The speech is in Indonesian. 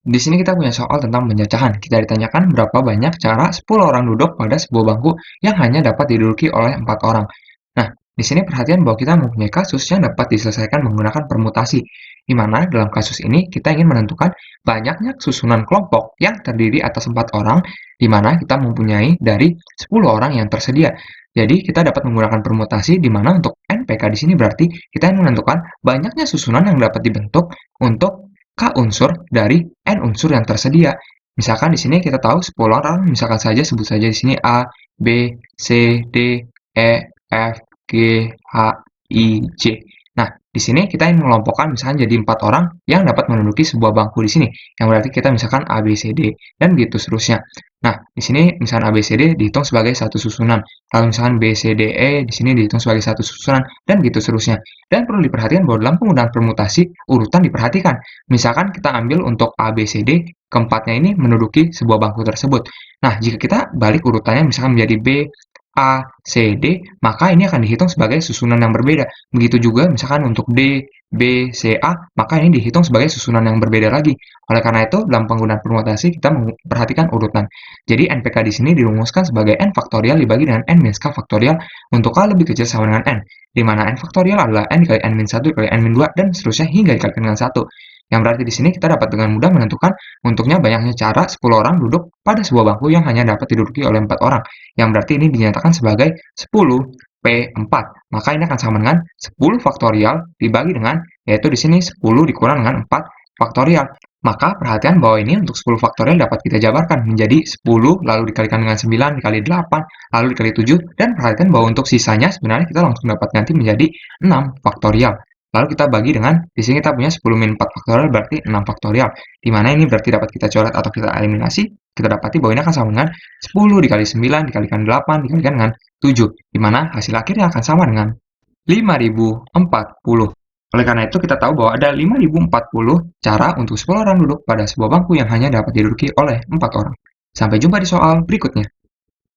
Di sini kita punya soal tentang penjajahan. Kita ditanyakan berapa banyak cara 10 orang duduk pada sebuah bangku yang hanya dapat diduduki oleh 4 orang. Nah, di sini perhatian bahwa kita mempunyai kasus yang dapat diselesaikan menggunakan permutasi, di mana dalam kasus ini kita ingin menentukan banyaknya susunan kelompok yang terdiri atas 4 orang, di mana kita mempunyai dari 10 orang yang tersedia. Jadi, kita dapat menggunakan permutasi di mana untuk NPK di sini berarti kita ingin menentukan banyaknya susunan yang dapat dibentuk untuk K unsur dari N unsur yang tersedia. Misalkan di sini kita tahu 10 orang, misalkan saja sebut saja di sini A, B, C, D, E, F, G, H, I, J. Nah, di sini kita ingin mengelompokkan misalkan jadi 4 orang yang dapat menduduki sebuah bangku di sini. Yang berarti kita misalkan A, B, C, D, dan gitu seterusnya. Nah, di sini misalkan A, B, C, D dihitung sebagai satu susunan. Kalau misalkan B, C, D, E di sini dihitung sebagai satu susunan, dan gitu seterusnya. Dan perlu diperhatikan bahwa dalam penggunaan permutasi, urutan diperhatikan. Misalkan kita ambil untuk A, B, C, D, keempatnya ini menduduki sebuah bangku tersebut. Nah, jika kita balik urutannya misalkan menjadi B, A, C, D, maka ini akan dihitung sebagai susunan yang berbeda. Begitu juga misalkan untuk D, B, C, A, maka ini dihitung sebagai susunan yang berbeda lagi. Oleh karena itu, dalam penggunaan permutasi kita memperhatikan urutan. Jadi NPK di sini dirumuskan sebagai N faktorial dibagi dengan N minus K faktorial untuk K lebih kecil sama dengan N, di mana N faktorial adalah N dikali N min 1 dikali N min 2, dan seterusnya hingga dikalikan dengan 1. Yang berarti di sini kita dapat dengan mudah menentukan untuknya banyaknya cara 10 orang duduk pada sebuah bangku yang hanya dapat diduduki oleh 4 orang. Yang berarti ini dinyatakan sebagai 10 P4. Maka ini akan sama dengan 10 faktorial dibagi dengan, yaitu di sini 10 dikurang dengan 4 faktorial. Maka perhatian bahwa ini untuk 10 faktorial dapat kita jabarkan menjadi 10 lalu dikalikan dengan 9 dikali 8 lalu dikali 7, dan perhatikan bahwa untuk sisanya sebenarnya kita langsung dapat ganti menjadi 6 faktorial. Lalu kita bagi dengan, di sini kita punya 10 min 4 faktorial berarti 6 faktorial. Di mana ini berarti dapat kita coret atau kita eliminasi, kita dapati bahwa ini akan sama dengan 10 dikali 9 dikalikan 8 dikalikan dengan 7, di mana hasil akhirnya akan sama dengan 5040. Oleh karena itu, kita tahu bahwa ada 5040 cara untuk 10 orang duduk pada sebuah bangku yang hanya dapat diduduki oleh 4 orang. Sampai jumpa di soal berikutnya.